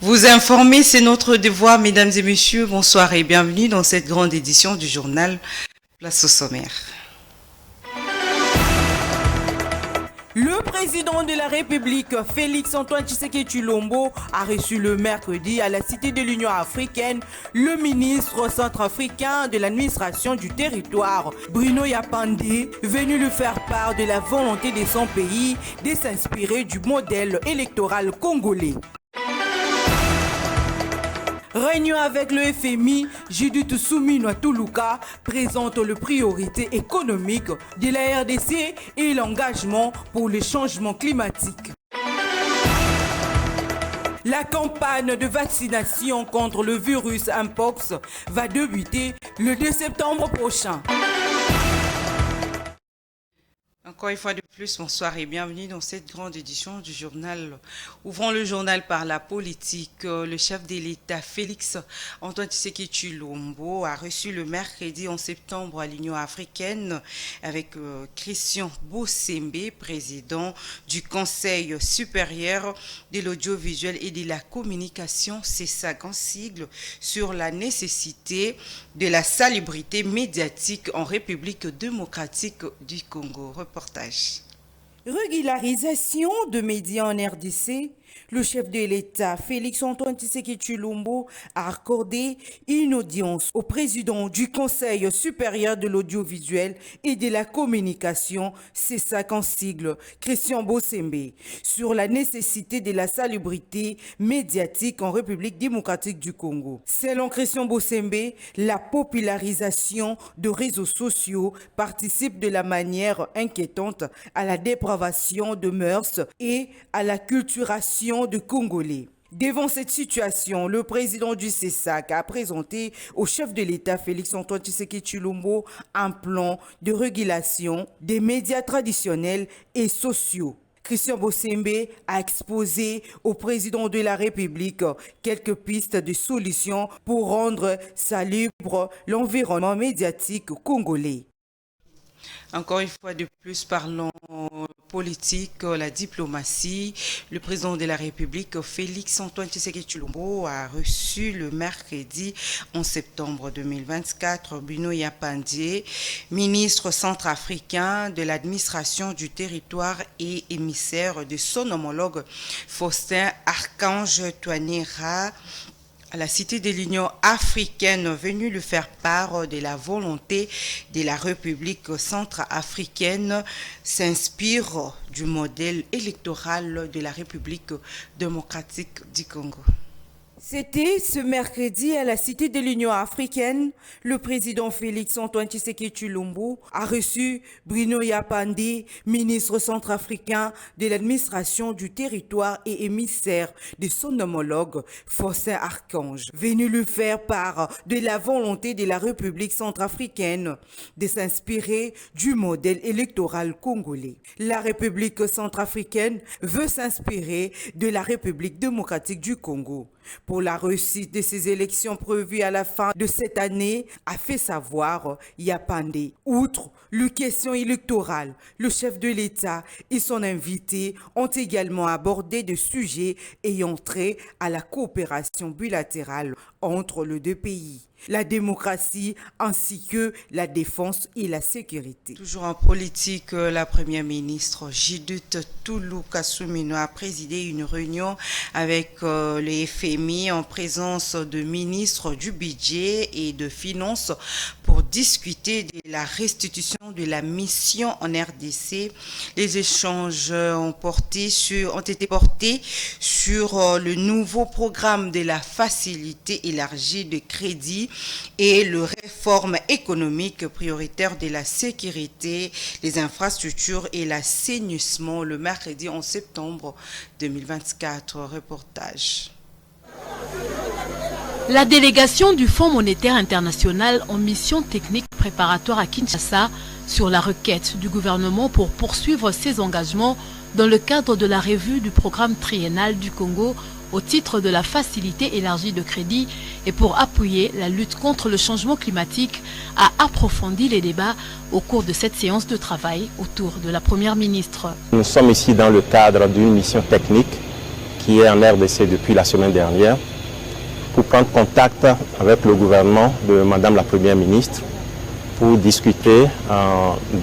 Vous informer, c'est notre devoir, mesdames et messieurs. Bonsoir et bienvenue dans cette grande édition du journal Place au sommaire. Le président de la République, Félix-Antoine Tshisekedi Tshilombo, a reçu le mercredi à la Cité de l'Union africaine le ministre centrafricain de l'administration du territoire, Bruno Yapandé, venu lui faire part de la volonté de son pays de s'inspirer du modèle électoral congolais. Réunion avec le FMI, Judith Suminwa Tuluka présente les priorités économiques de la RDC et l'engagement pour le changement climatique. La campagne de vaccination contre le virus Mpox va débuter le 2 septembre prochain. Encore une fois de plus, bonsoir et bienvenue dans cette grande édition du journal. Ouvrons le journal par la politique. Le chef de l'État, Félix-Antoine Tshisekedi Tshilombo, a reçu le mercredi 11 septembre à l'Union africaine avec Christian Bossembe, président du Conseil supérieur de l'audiovisuel et de la communication, c'est ça en sigle, sur la nécessité de la salubrité médiatique en République démocratique du Congo. Reportage. Régularisation de médias en RDC. Le chef de l'État, Félix-Antoine Tshisekedi Tshilombo, a accordé une audience au président du Conseil supérieur de l'audiovisuel et de la communication, c'est ça qu'en sigle, Christian Bossembe, sur la nécessité de la salubrité médiatique en République démocratique du Congo. Selon Christian Bossembe, la popularisation de réseaux sociaux participe de la manière inquiétante à la dépravation de mœurs et à la culturation de Congolais. Devant cette situation, le président du CESAC a présenté au chef de l'État Félix-Antoine Tshisekedi Tshilombo un plan de régulation des médias traditionnels et sociaux. Christian Bossembe a exposé au président de la République quelques pistes de solutions pour rendre salubre l'environnement médiatique congolais. Encore une fois de plus, parlons politique, la diplomatie. Le président de la République, Félix-Antoine Tshisekedi Tshilombo, a reçu le mercredi 11 septembre 2024 Bruno Yapandé, ministre centrafricain de l'administration du territoire et émissaire de son homologue Faustin Archange Touadéra, à la Cité de l'Union africaine, venu lui faire part de la volonté de la République centrafricaine s'inspire du modèle électoral de la République démocratique du Congo. C'était ce mercredi à la Cité de l'Union africaine. Le président Félix-Antoine Tshisekedi Tshilombo a reçu Bruno Yapandé, ministre centrafricain de l'administration du territoire et émissaire de son homologue Faustin Archange, venu lui faire part de la volonté de la République centrafricaine de s'inspirer du modèle électoral congolais. La République centrafricaine veut s'inspirer de la République démocratique du Congo pour la réussite de ces élections prévues à la fin de cette année, a fait savoir Yapandé. Outre les questions électorales, le chef de l'État et son invité ont également abordé des sujets ayant trait à la coopération bilatérale entre les deux pays, la démocratie ainsi que la défense et la sécurité. Toujours en politique, la première ministre Judith Suminwa a présidé une réunion avec le FMI en présence de ministres du budget et de finances pour discuter de la restitution de la mission en RDC. Les échanges ont été portés sur le nouveau programme de la facilité élargie de crédit et le réforme économique prioritaire de la sécurité, les infrastructures et l'assainissement le mercredi 11 septembre 2024. Reportage. La délégation du Fonds monétaire international en mission technique préparatoire à Kinshasa sur la requête du gouvernement pour poursuivre ses engagements dans le cadre de la revue du programme triennal du Congo au titre de la facilité élargie de crédit et pour appuyer la lutte contre le changement climatique, a approfondi les débats au cours de cette séance de travail autour de la Première ministre. Nous sommes ici dans le cadre d'une mission technique qui est en RDC depuis la semaine dernière pour prendre contact avec le gouvernement de Madame la Première ministre pour discuter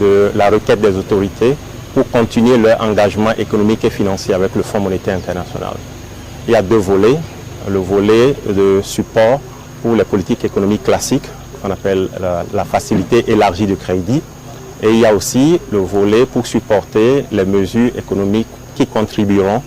de la requête des autorités pour continuer leur engagement économique et financier avec le Fonds monétaire international. Il y a deux volets. Le volet de support pour les politiques économiques classiques, qu'on appelle la facilité élargie de crédit. Et il y a aussi le volet pour supporter les mesures économiques qui contribueront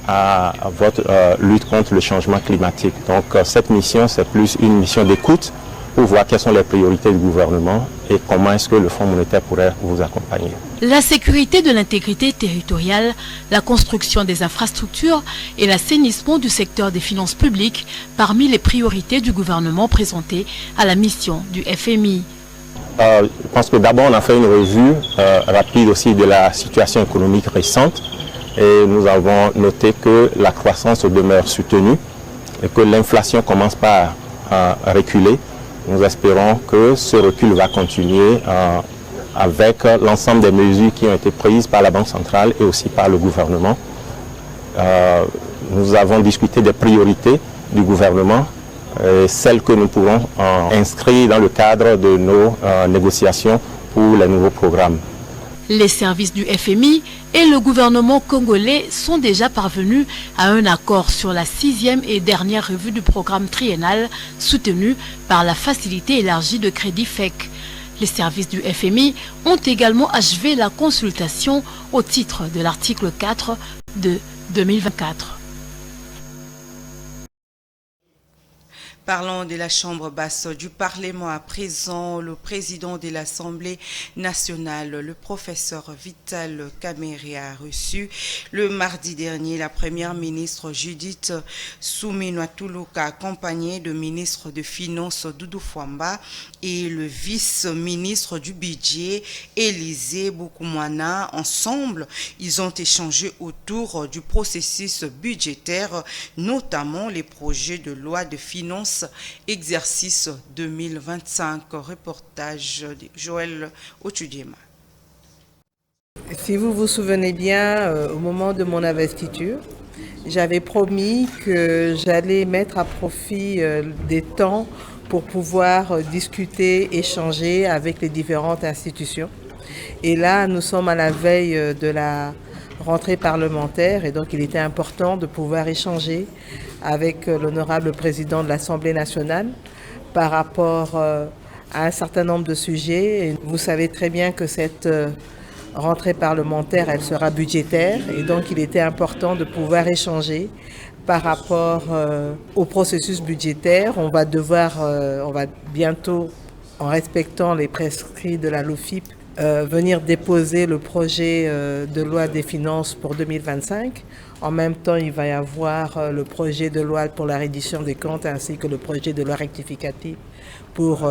à votre lutte contre le changement climatique. Donc cette mission, c'est plus une mission d'écoute pour voir quelles sont les priorités du gouvernement et comment est-ce que le Fonds monétaire pourrait vous accompagner. La sécurité de l'intégrité territoriale, la construction des infrastructures et l'assainissement du secteur des finances publiques parmi les priorités du gouvernement présentées à la mission du FMI. Je pense que d'abord on a fait une revue rapide aussi de la situation économique récente et nous avons noté que la croissance demeure soutenue et que l'inflation commence pas à reculer. Nous espérons que ce recul va continuer avec l'ensemble des mesures qui ont été prises par la Banque centrale et aussi par le gouvernement. Nous avons discuté des priorités du gouvernement, celles que nous pourrons inscrire dans le cadre de nos négociations pour les nouveaux programmes. Les services du FMI et le gouvernement congolais sont déjà parvenus à un accord sur la 6e et dernière revue du programme triennal soutenu par la facilité élargie de crédit FEC. Les services du FMI ont également achevé la consultation au titre de l'article 4 de 2024. Parlons de la Chambre basse du Parlement à présent. Le président de l'Assemblée nationale, le professeur Vital Kamerhe, a reçu le mardi dernier la première ministre Judith Suminwa-Tuluka, accompagnée de ministre de Finances Doudou Fwamba et le vice-ministre du Budget Élisée Boukoumana. Ensemble, ils ont échangé autour du processus budgétaire, notamment les projets de loi de finances exercice 2025. Reportage de Joël Otudiema. Si vous vous souvenez bien, au moment de mon investiture, j'avais promis que j'allais mettre à profit des temps pour pouvoir discuter, échanger avec les différentes institutions. Et là, nous sommes à la veille de la rentrée parlementaire et donc il était important de pouvoir échanger avec l'honorable président de l'Assemblée nationale par rapport à un certain nombre de sujets. Et vous savez très bien que cette rentrée parlementaire, elle sera budgétaire et donc il était important de pouvoir échanger par rapport au processus budgétaire. On va bientôt, en respectant les prescrits de la LOFIP, venir déposer le projet de loi des finances pour 2025. En même temps, il va y avoir le projet de loi pour la reddition des comptes ainsi que le projet de loi rectificative pour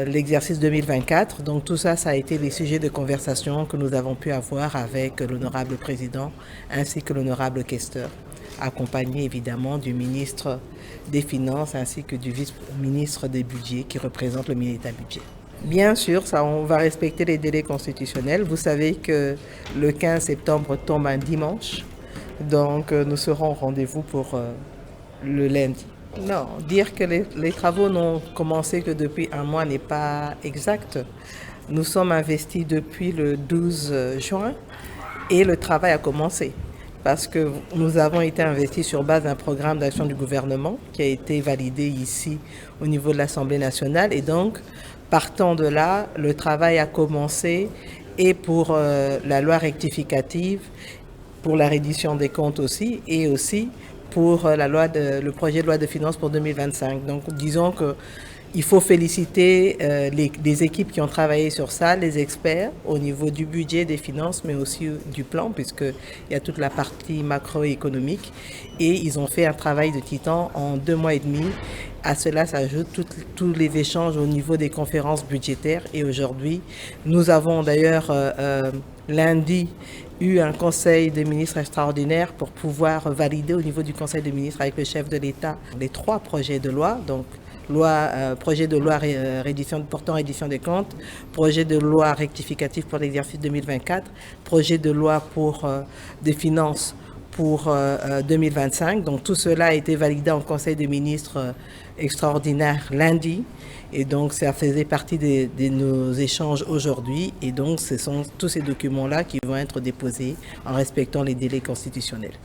l'exercice 2024. Donc tout ça, ça a été les sujets de conversation que nous avons pu avoir avec l'honorable président ainsi que l'honorable questeur, accompagné évidemment du ministre des Finances ainsi que du vice-ministre des Budgets qui représente le ministère du Budget. Bien sûr, on va respecter les délais constitutionnels. Vous savez que le 15 septembre tombe un dimanche, donc nous serons au rendez-vous pour le lundi. Non, dire que les travaux n'ont commencé que depuis un mois n'est pas exact. Nous sommes investis depuis le 12 juin et le travail a commencé parce que nous avons été investis sur base d'un programme d'action du gouvernement qui a été validé ici au niveau de l'Assemblée nationale et donc partant de là, le travail a commencé et pour la loi rectificative, pour la reddition des comptes aussi et aussi pour le projet de loi de finances pour 2025. Donc disons qu'il faut féliciter les équipes qui ont travaillé sur ça, les experts au niveau du budget, des finances, mais aussi du plan, puisqu'il y a toute la partie macroéconomique. Et ils ont fait un travail de titan en 2 mois et demi. À cela s'ajoutent tous les échanges au niveau des conférences budgétaires. Et aujourd'hui, nous avons d'ailleurs lundi eu un conseil des ministres extraordinaire pour pouvoir valider au niveau du conseil des ministres avec le chef de l'État les 3 projets de loi. Donc, projet de loi portant reddition des comptes, projet de loi rectificatif pour l'exercice 2024, projet de loi pour des finances pour 2025. Donc tout cela a été validé en Conseil des ministres extraordinaire lundi. Et donc ça faisait partie de nos échanges aujourd'hui. Et donc ce sont tous ces documents-là qui vont être déposés en respectant les délais constitutionnels.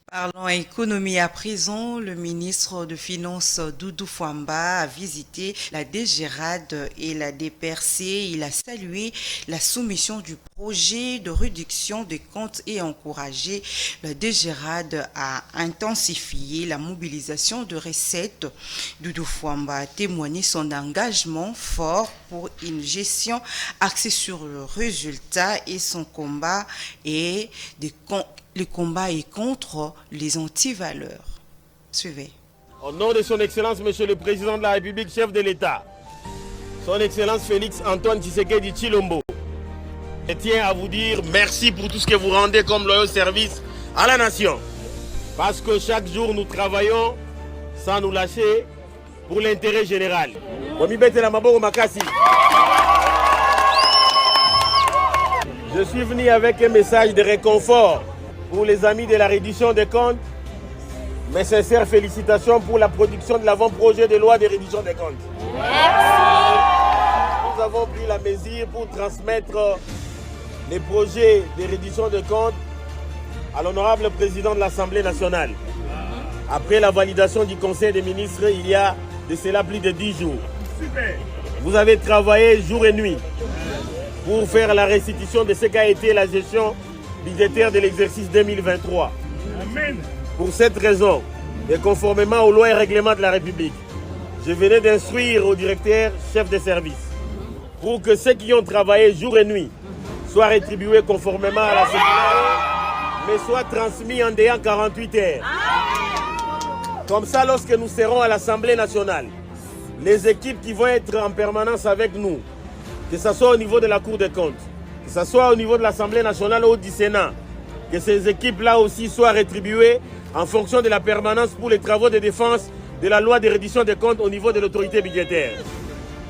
Parlons économie à présent. Le ministre de Finances Doudou Fwamba a visité la DGRAD et la DPRC. Il a salué la soumission du projet de réduction des comptes et encouragé la DGRAD à intensifier la mobilisation de recettes. Doudou Fwamba a témoigné son engagement fort pour une gestion axée sur le résultat et son combat et le combat est contre les antivaleurs. Suivez. Au nom de son Excellence, Monsieur le Président de la République, chef de l'État, son Excellence Félix Antoine Tshisekedi Tshilombo, je tiens à vous dire merci pour tout ce que vous rendez comme loyal service à la nation. Parce que chaque jour, nous travaillons sans nous lâcher pour l'intérêt général. Je suis venu avec un message de réconfort pour les amis de la reddition des comptes. Mes sincères félicitations pour la production de l'avant-projet de loi de reddition des comptes. Merci. Nous avons pris la mesure pour transmettre les projets de reddition des comptes à l'honorable président de l'Assemblée nationale. Après la validation du Conseil des ministres, il y a de cela plus de 10 jours. Vous avez travaillé jour et nuit pour faire la restitution de ce qu'a été la gestion budgétaire de l'exercice 2023. Amen. Pour cette raison, et conformément aux lois et règlements de la République, je venais d'instruire au directeur chef de service pour que ceux qui ont travaillé jour et nuit soient rétribués conformément à la circulaire, mais soient transmis en dehors 48 heures. Comme ça, lorsque nous serons à l'Assemblée nationale, les équipes qui vont être en permanence avec nous, que ce soit au niveau de la Cour des comptes, que ce soit au niveau de l'Assemblée nationale ou du Sénat, que ces équipes-là aussi soient rétribuées en fonction de la permanence pour les travaux de défense de la loi de reddition des comptes au niveau de l'autorité budgétaire.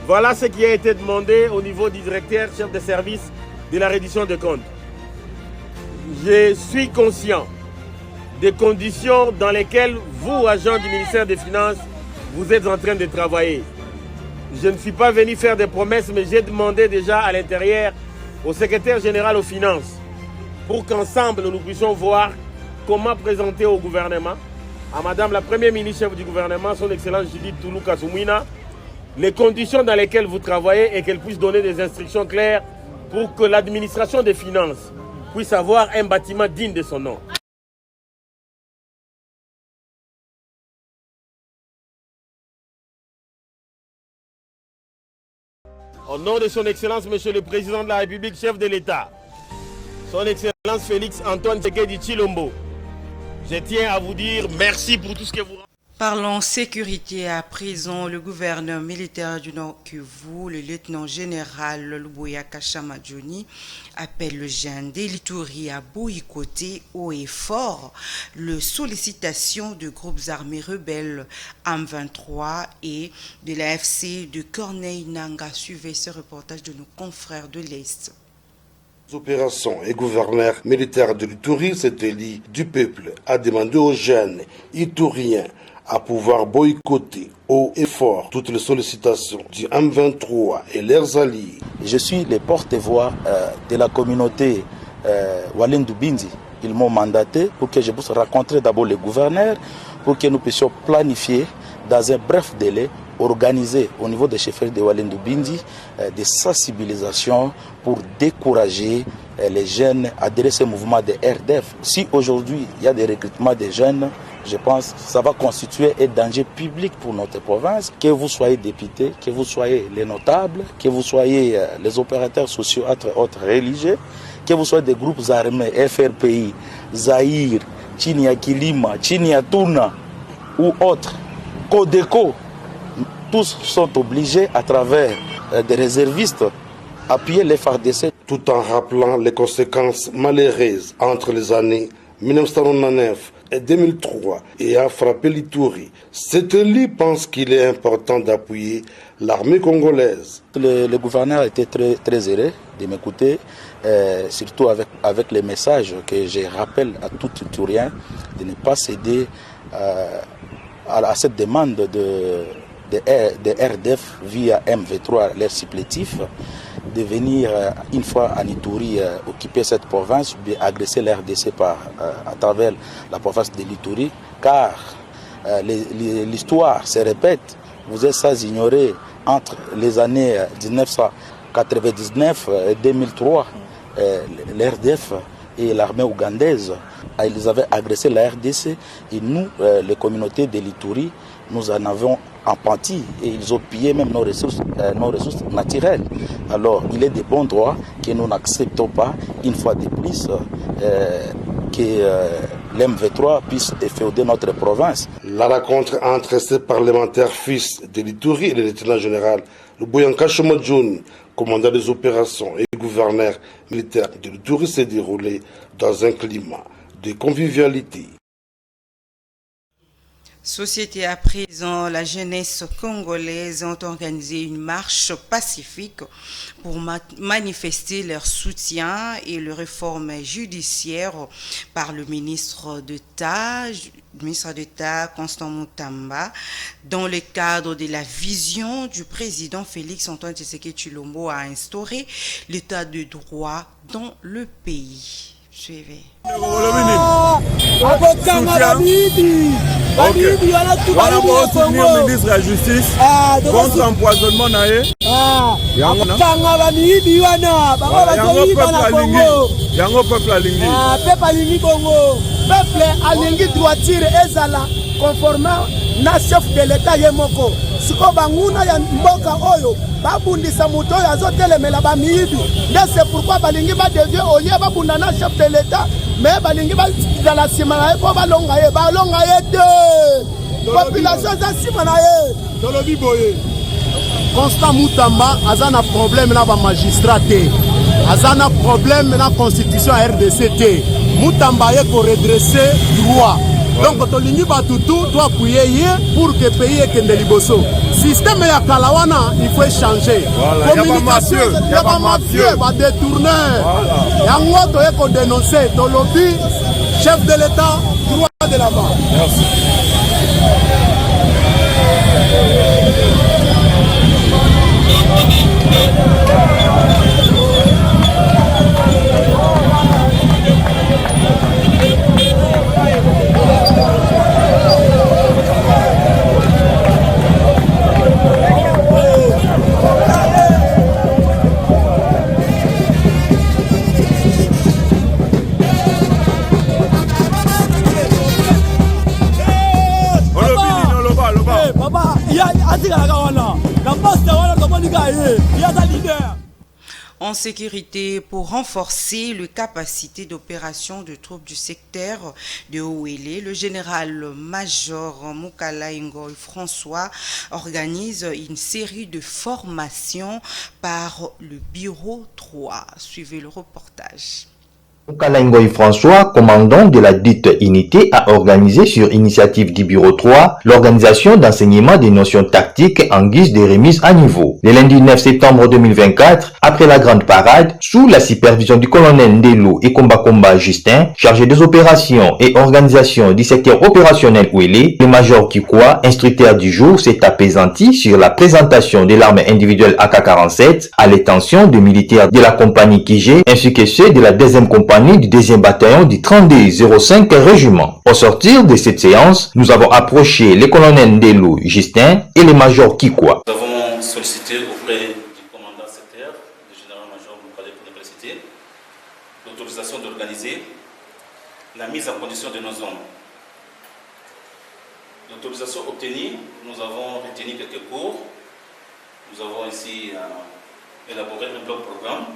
Voilà ce qui a été demandé au niveau du directeur chef de service de la reddition des comptes. Je suis conscient des conditions dans lesquelles vous, agents du ministère des Finances, vous êtes en train de travailler. Je ne suis pas venu faire des promesses, mais j'ai demandé déjà à l'intérieur au secrétaire général aux finances pour qu'ensemble nous puissions voir comment présenter au gouvernement, à Madame la Première ministre chef du gouvernement, son Excellence Judith Toulou Kasumwina, les conditions dans lesquelles vous travaillez et qu'elle puisse donner des instructions claires pour que l'administration des finances puisse avoir un bâtiment digne de son nom. Au nom de son Excellence, Monsieur le Président de la République, chef de l'État, son Excellence Félix Antoine Tshisekedi Tshilombo, je tiens à vous dire merci pour tout ce que vous... Parlons sécurité à présent. Le gouverneur militaire du Nord Kivu, le lieutenant-général Luboya Kachama Johnny, appelle le jeune d'Elituri à boycotter haut et fort le sollicitation de groupes armés rebelles M23 et de la FC de Corneille Nanga. Suivez ce reportage de nos confrères de l'Est. Opérations et gouverneur militaire de l'Ituri, cet élu du peuple, a demandé aux jeunes ituriens à pouvoir boycotter haut et fort toutes les sollicitations du M23 et leurs alliés. Je suis le porte-voix de la communauté Walendu Bindi. Ils m'ont mandaté pour que je puisse rencontrer d'abord le gouverneur, pour que nous puissions planifier dans un bref délai, organiser au niveau des chefferies de Walendu Bindi des sensibilisations pour décourager les jeunes à adhérer à ce mouvement de RDF. Si aujourd'hui il y a des recrutements des jeunes, je pense que ça va constituer un danger public pour notre province. Que vous soyez député, que vous soyez les notables, que vous soyez les opérateurs sociaux, entre autres religieux, que vous soyez des groupes armés, FRPI, Zaïre, Chinia-Kilima, Chinia-Tuna ou autres, Codeco, tous sont obligés à travers des réservistes appuyer les FARDC. Tout en rappelant les conséquences malheureuses entre les années 1999 et 2003 et a frappé l'Ituri. Seteli pense qu'il est important d'appuyer l'armée congolaise. Le gouverneur était très heureux de m'écouter, surtout avec les messages que je rappelle à tout Iturien de ne pas céder à cette demande de RDF via MV3, l'air supplétif, de venir une fois en Ituri occuper cette province, bien agresser la RDC à travers la province de l'Ituri, car l'histoire se répète. Vous êtes sans ignorer, entre les années 1999 et 2003, l'RDF et l'armée ougandaise, ils avaient agressé la RDC et nous, les communautés de l'Ituri, nous en avons empâti et ils ont pillé même nos ressources naturelles. Alors, il est de bon droit que nous n'acceptons pas, une fois de plus, que l'MV3 puisse effeuder notre province. La rencontre entre ces parlementaires fils de l'Ituri et le lieutenant-général Luboyanka Shomodjoun, commandant des opérations et gouverneur militaire de l'Ituri, s'est déroulée dans un climat de convivialité. Société à présent, la jeunesse congolaise ont organisé une marche pacifique pour manifester leur soutien et les réformes judiciaires par le ministre d'État Constant Mutamba dans le cadre de la vision du président Félix Antoine Tshisekedi Tshilombo à instaurer l'état de droit dans le pays. Suivez. Voilà pour soutenir le ministre de la Justice contre l'empoisonnement. Peuple alingi droiture ezala conformément na chef de l'État yemoko. Siko banguna ya mboka oyo babundisa moto oyo azotelemela bamiyibi. C'est pourquoi balingi ba devient olie babunda na chef de l'État mais balingi ba la sima na po balonga ye de population za sima na ye. Tolobi boye. Constant Mutamba azana problème na ba magistrat te. Azana problème na constitution RDC. Mutamba ye ko redresser droit. Donc tolingi batutu to appuyer pour que pays ekende liboso. Système ya kalawana il faut changer. Voilà, communication ya ba mafieux, ba détourneur. Yango to ye ko dénoncer to lobby chef de l'État droit de la barre. Merci. En sécurité, pour renforcer les capacités d'opération de troupes du secteur de Ouélé, le général-major Mukala Ngoy François organise une série de formations par le bureau 3. Suivez le reportage. Mukala Ngoy François, commandant de la dite unité, a organisé sur initiative du bureau 3 l'organisation d'enseignement des notions tactiques en guise de remise à niveau. Le lundi 9 septembre 2024, après la grande parade, sous la supervision du colonel Ndelo et Komba Justin, chargé des opérations et organisation du secteur opérationnel Ouélé, le major Kikwa, instructeur du jour, s'est apaisanti sur la présentation de l'arme individuelle AK-47 à l'intention des militaires de la compagnie Kijé ainsi que ceux de la deuxième compagnie du 2e bataillon du 3205 régiment. Au sortir de cette séance, nous avons approché le colonel Ndelo Justin et le major Kikwa. Nous avons sollicité auprès du commandant secteur, le général-major Mukala Ngoy, l'autorisation d'organiser la mise en condition de nos hommes. L'autorisation obtenue, nous avons retenu quelques cours. Nous avons ici élaboré un bloc programme.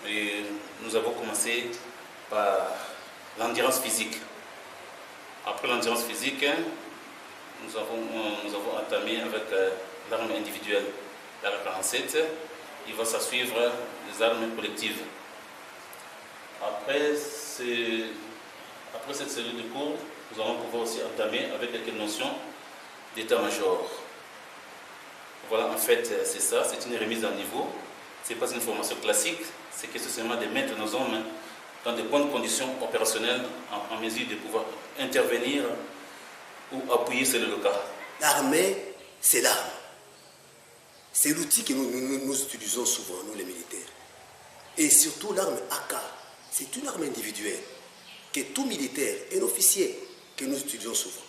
Et nous avons commencé par l'endurance physique. Après l'endurance physique, nous avons entamé avec l'arme individuelle, la 47. Il va s'en suivre les armes collectives. Après après cette série de cours, nous allons pouvoir aussi entamer avec quelques notions d'état-major. Voilà, en fait, c'est ça, c'est une remise à niveau. Ce n'est pas une formation classique, c'est question seulement de mettre nos hommes dans de bonnes conditions opérationnelles en mesure de pouvoir intervenir ou appuyer sur le cas. L'armée, c'est l'arme. C'est l'outil que nous utilisons souvent, nous les militaires. Et surtout l'arme AK, c'est une arme individuelle que tout militaire, un officier, que nous utilisons souvent.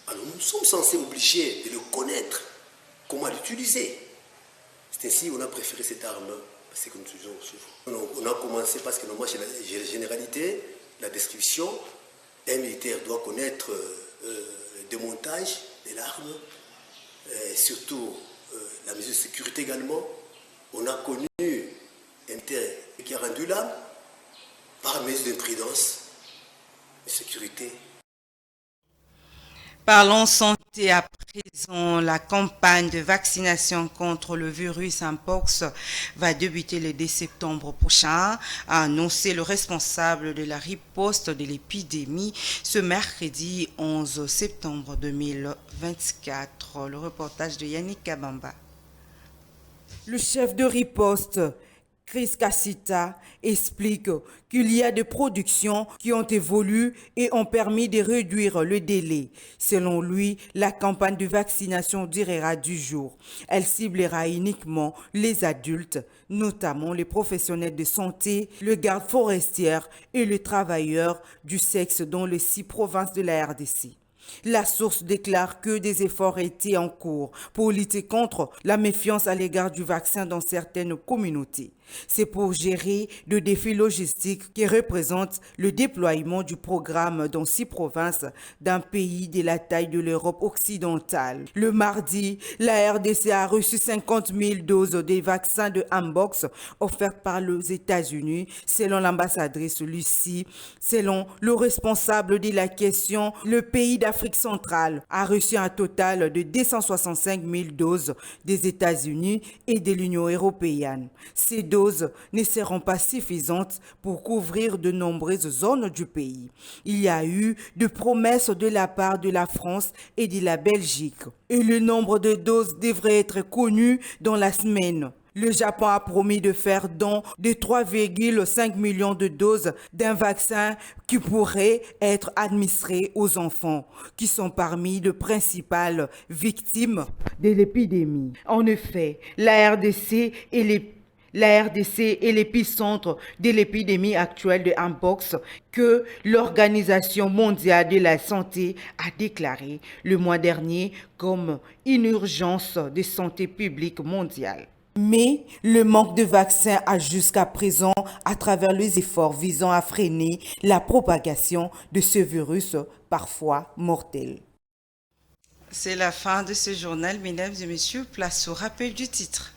Alors nous sommes censés obligés de le connaître, comment l'utiliser. C'est ainsi qu'on a préféré cette arme, parce que nous l'utilisons souvent. On a commencé parce que normalement, j'ai la généralité, la description. Un militaire doit connaître le démontage de l'arme, surtout la mesure de sécurité également. On a connu un militaire qui a rendu l'arme par mesure d'imprudence, de sécurité. Parlons santé à présent. La campagne de vaccination contre le virus Mpox va débuter le 2 septembre prochain, a annoncé le responsable de la riposte de l'épidémie ce mercredi 11 septembre 2024. Le reportage de Yannick Kabamba. Le chef de riposte, Chris Cassita, explique qu'il y a des productions qui ont évolué et ont permis de réduire le délai. Selon lui, la campagne de vaccination durera 10 jours. Elle ciblera uniquement les adultes, notamment les professionnels de santé, le garde forestière et les travailleurs du sexe dans les 6 provinces de la RDC. La source déclare que des efforts étaient en cours pour lutter contre la méfiance à l'égard du vaccin dans certaines communautés. C'est pour gérer le défi logistique qui représente le déploiement du programme dans 6 provinces d'un pays de la taille de l'Europe occidentale. Le mardi, la RDC a reçu 50 000 doses des vaccins de Mpox offertes par les États-Unis, selon l'ambassadrice Lucie. Selon le responsable de la question, le pays d'Afrique centrale a reçu un total de 265 000 doses des États-Unis et de l'Union européenne. Ces doses ne seront pas suffisantes pour couvrir de nombreuses zones du pays. Il y a eu de promesses de la part de la France et de la Belgique. Et le nombre de doses devrait être connu dans la semaine. Le Japon a promis de faire don de 3,5 millions de doses d'un vaccin qui pourrait être administré aux enfants, qui sont parmi les principales victimes de l'épidémie. En effet, la RDC est l'épicentre de l'épidémie actuelle de Mpox que l'Organisation mondiale de la santé a déclaré le mois dernier comme une urgence de santé publique mondiale. Mais le manque de vaccins a jusqu'à présent, à travers les efforts visant à freiner la propagation de ce virus parfois mortel. C'est la fin de ce journal, mesdames et messieurs. Place au rappel du titre.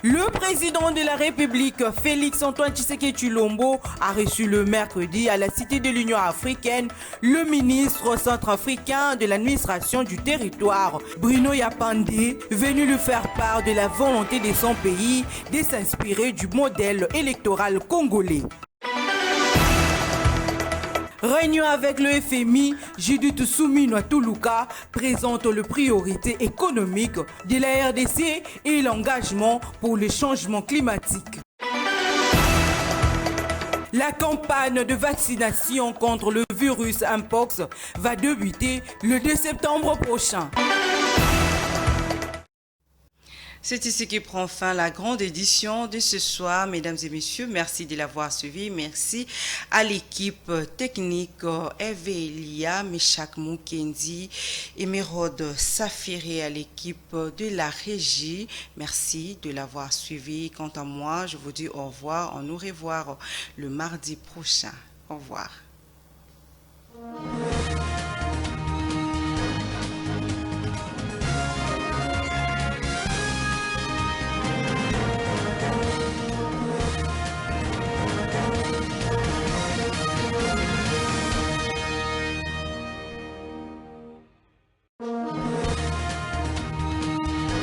Le président de la République, Félix-Antoine Tshisekedi Tshilombo, a reçu le mercredi à la Cité de l'Union africaine le ministre centrafricain de l'administration du territoire, Bruno Yapandé, venu lui faire part de la volonté de son pays de s'inspirer du modèle électoral congolais. Réunion avec le FMI, Judith Soumino Toulouka présente les priorités économiques de la RDC et l'engagement pour le changement climatique. La campagne de vaccination contre le virus Mpox va débuter le 2 septembre prochain. C'est ici qui prend fin la grande édition de ce soir. Mesdames et messieurs, merci de l'avoir suivi. Merci à l'équipe technique Evelia, Meshak Moukendi et Mérode Safiri, à l'équipe de la régie. Merci de l'avoir suivi. Quant à moi, je vous dis au revoir. On nous revoit le mardi prochain. Au revoir.